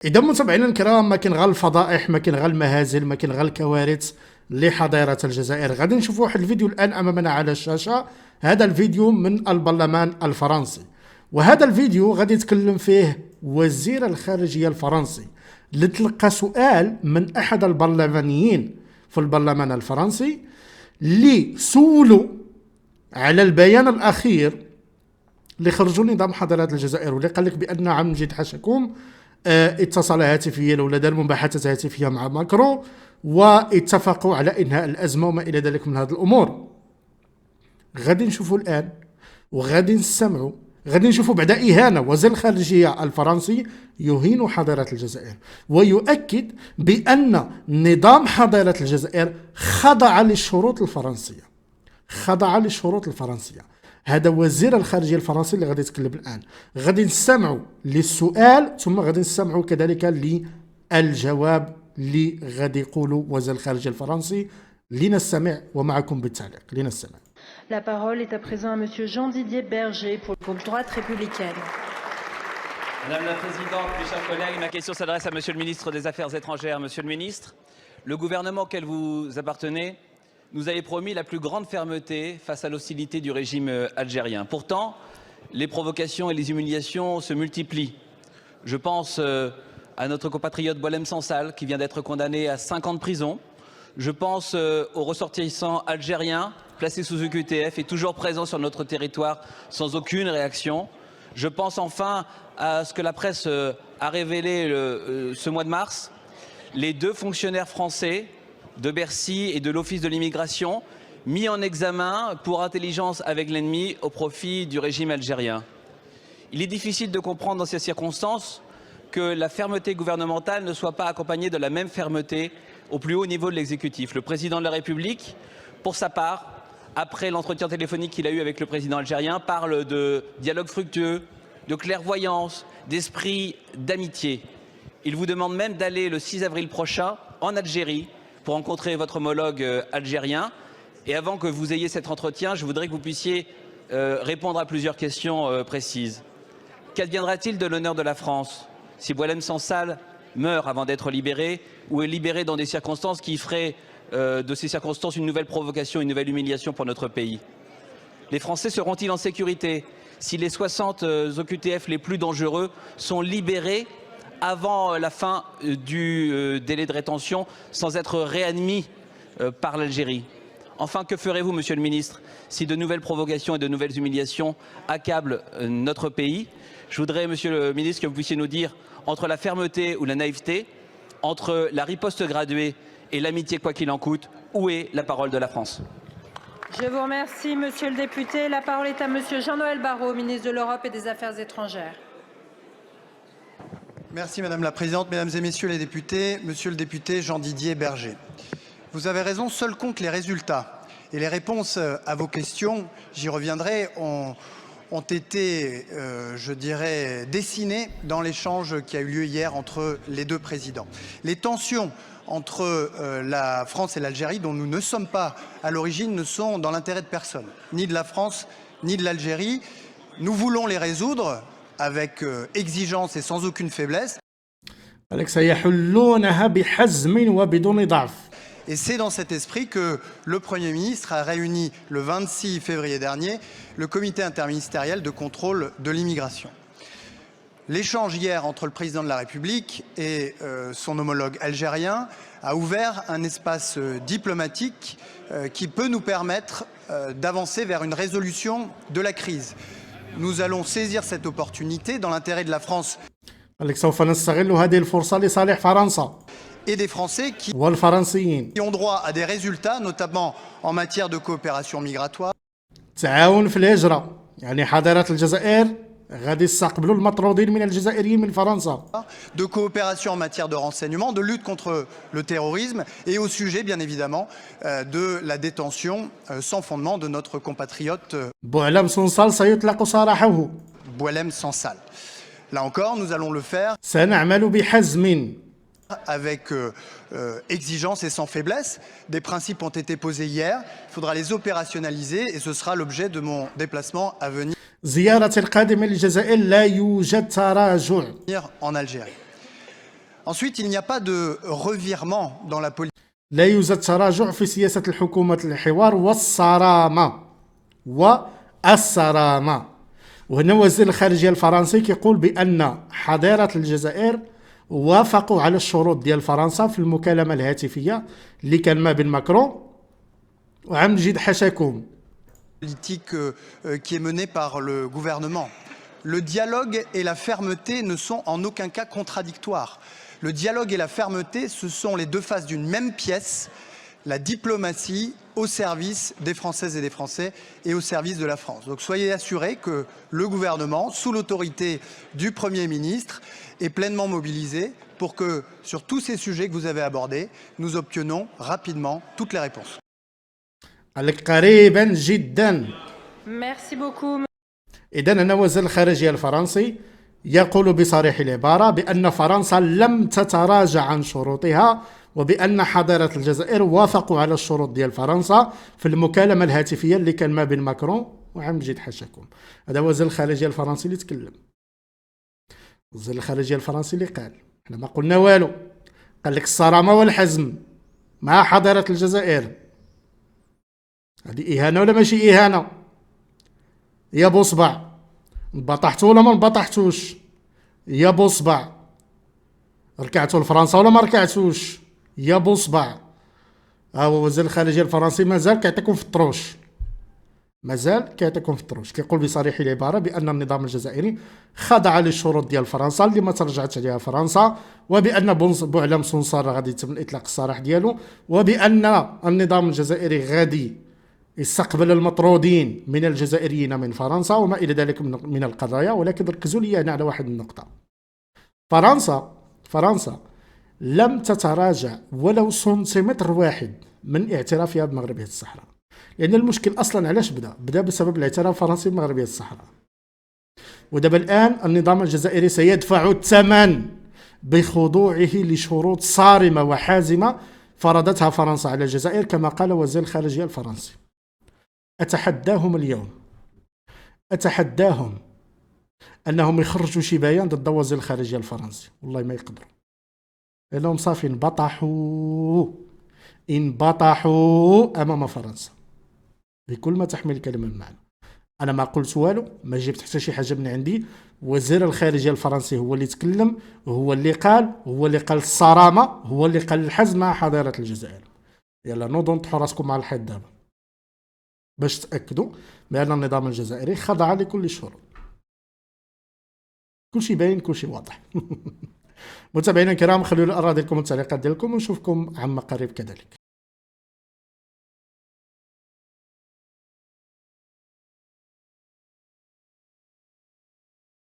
إذا متابعينا الكرام، ما كاين غير الفضائح، ما كاين غير المهازل، ما كاين غير الكوارث اللي حضرت الجزائر. غادي نشوفوا واحد الفيديو الآن أمامنا على الشاشة. هذا الفيديو من البرلمان الفرنسي، وهذا الفيديو غادي يتكلم فيه وزير الخارجية الفرنسي اللي تلقى سؤال من أحد البرلمانيين في البرلمان الفرنسي اللي سولوا على البيان الأخير اللي خرجوا نظام حضارات الجزائر، واللي قال لك بأن عبد المجيد حشكوم اتصل هاتفيا ولا دار مباحثات هاتفيه مع ماكرون واتفقوا على انهاء الازمه وما الى ذلك من هذه الامور. غادي نشوفوا الان وغادي نسمعوا، غادي نشوفوا بعد اهانه وزير الخارجيه الفرنسي يهين حضاره الجزائر ويؤكد بان نظام حضاره الجزائر خضع للشروط الفرنسيه، خضع للشروط الفرنسيه. هذا وزير الخارجيه الفرنسي اللي غادي يتكلم الان. غادي نستمعوا للسؤال ثم غادي نستمعوا كذلك للجواب اللي غادي يقوله وزير الخارجيه الفرنسي. لنستمع ومعكم بالتعليق. لنستمع. La parole est à présent à monsieur Jean-Didier Berger pour Droite républicaine. Madame la Présidente, mes chers collègues, ma question s'adresse à Monsieur le Ministre des Affaires étrangères. Monsieur le Ministre, le gouvernement auquel vous appartenez nous avait promis la plus grande fermeté face à l'hostilité du régime algérien. Pourtant, les provocations et les humiliations se multiplient. Je pense à notre compatriote Boualem Sansal, qui vient d'être condamné à 5 ans de prison. Je pense aux ressortissants algériens placés sous OQTF et toujours présents sur notre territoire sans aucune réaction. Je pense enfin à ce que la presse a révélé ce mois de mars. Les 2 fonctionnaires français de Bercy et de l'Office de l'immigration mis en examen pour intelligence avec l'ennemi au profit du régime algérien. Il est difficile de comprendre dans ces circonstances que la fermeté gouvernementale ne soit pas accompagnée de la même fermeté au plus haut niveau de l'exécutif. Le président de la République, pour sa part, après l'entretien téléphonique qu'il a eu avec le président algérien, parle de dialogue fructueux, de clairvoyance, d'esprit d'amitié. Il vous demande même d'aller le 6 avril prochain en Algérie pour rencontrer votre homologue algérien. Et avant que vous ayez cet entretien, je voudrais que vous puissiez répondre à plusieurs questions précises. Qu'adviendra-t-il de l'honneur de la France si Boualem Sansal meurt avant d'être libéré ou est libéré dans des circonstances qui feraient de ces circonstances une nouvelle provocation, une nouvelle humiliation pour notre pays? Les Français seront-ils en sécurité si les 60 OQTF les plus dangereux sont libérés avant la fin du délai de rétention sans être réadmis par l'Algérie? Enfin, que ferez-vous, Monsieur le Ministre, si de nouvelles provocations et de nouvelles humiliations accablent notre pays? Je voudrais, Monsieur le Ministre, que vous puissiez nous dire, entre la fermeté ou la naïveté, entre la riposte graduée et l'amitié quoi qu'il en coûte, où est la parole de la France? Je vous remercie, monsieur le député. La parole est à monsieur Jean-Noël Barrot, ministre de l'Europe et des Affaires étrangères. Merci Madame la Présidente, Mesdames et Messieurs les députés, Monsieur le député Jean-Didier Berger. Vous avez raison, seuls comptent les résultats. Et les réponses à vos questions, j'y reviendrai, ont été, je dirais, dessinées dans l'échange qui a eu lieu hier entre les 2 présidents. Les tensions entre la France et l'Algérie, dont nous ne sommes pas à l'origine, ne sont dans l'intérêt de personne, ni de la France, ni de l'Algérie. Nous voulons les résoudre avec exigence et sans aucune faiblesse. Et c'est dans cet esprit que le Premier ministre a réuni le 26 février dernier le comité interministériel de contrôle de l'immigration. L'échange hier entre le président de la République et son homologue algérien a ouvert un espace diplomatique qui peut nous permettre d'avancer vers une résolution de la crise. Nous allons saisir cette opportunité dans l'intérêt de la France et des Français qui ont droit à des résultats, notamment en matière de coopération migratoire. De coopération en matière de renseignement, de lutte contre le terrorisme et au sujet, bien évidemment, de la détention sans fondement de notre compatriote Boualem Sansal. Là encore, nous allons le faire avec exigence et sans faiblesse. Des principes ont été posés hier, il faudra les opérationnaliser et ce sera l'objet de mon déplacement à venir en Algérie. Ensuite, il n'y a pas de revirement dans la politique. لا يوجد تراجع في سياسة الحكومة الحوار والصرامة. وهنا وزير الخارجية الفرنسي كيقول بأن حضارة الجزائر وافقوا على الشروط ديال فرنسا في المكالمة الهاتفية اللي كان ما بين ماكرون وعم نجد حاشاكم. Politique qui est menée par le gouvernement. Le dialogue et la fermeté ne sont en aucun cas contradictoires. Le dialogue et la fermeté, ce sont les deux faces d'une même pièce, la diplomatie au service des Françaises et des Français et au service de la France. Donc soyez assurés que le gouvernement, sous l'autorité du Premier ministre, est pleinement mobilisé pour que, sur tous ces sujets que vous avez abordés, nous obtenions rapidement toutes les réponses. قريبا جدا. Merci beaucoup. إذن أنا وزير الخارجية الفرنسي يقول بصريح العبارة بأن فرنسا لم تتراجع عن شروطها وبأن حضارة الجزائر وافقوا على الشروط ديال فرنسا في المكالمة الهاتفية اللي كان ما بين ماكرون وعم نجد حاشاكم. هذا وزير الخارجية الفرنسي اللي تكلم. وزير الخارجية الفرنسي اللي قال احنا ما قلنا والو، قال لك الصرامة والحزم مع حضارة الجزائر. هذه إهانة ولا ماشي إهانة؟ يا بوصبع انبطحتوا ولا ما انبطحتوش؟ يا بوصبع ركعتوا لفرنسا ولا ما ركعتوش؟ يا بوصبع. هو وزير الخارجية الفرنسي مازال كيعطيكم في الطروش، مازال كيعطيكم في الطروش. كيقول بصريح العبارة بأن النظام الجزائري خضع للشروط ديال فرنسا اللي ما ترجعت عليها فرنسا، وبأن بوعلم سونسار غادي يتم الإطلاق السراح ديالو، وبأن النظام الجزائري غادي يستقبل المطرودين من الجزائريين من فرنسا وما إلى ذلك من القضايا. ولكن ركزوا لي هنا على واحد النقطة. فرنسا لم تتراجع ولو سنتيمتر واحد من اعترافها بمغربية الصحراء، لأن المشكل أصلا علاش بدأ بسبب الاعتراف الفرنسي بمغربية الصحراء. ودابا الآن النظام الجزائري سيدفع الثمن بخضوعه لشروط صارمة وحازمة فرضتها فرنسا على الجزائر كما قال وزير الخارجية الفرنسي. أتحداهم اليوم، أتحداهم أنهم يخرجوا شي بيان ضد وزير الخارجية الفرنسي، والله ما يقدروا، لأنهم صافي انبطحوا أمام فرنسا بكل ما تحمل الكلمة المعنى. أنا ما قلت والو، ما جبت حتى شي حاجة من عندي. وزير الخارجية الفرنسي هو اللي تكلم، هو اللي قال الصرامة، هو اللي قال الحزم مع حضارة الجزائر. يلا نوضوا نطحوا راسكم على الحيط دابا باش تأكدوا بأن النظام الجزائري خضع لكل الشروط. كل شيء باين، كل شيء واضح. متابعينا الكرام، خلوا لي الآراء ديالكم والتعليقات ديالكم ونشوفكم عما قريب كذلك.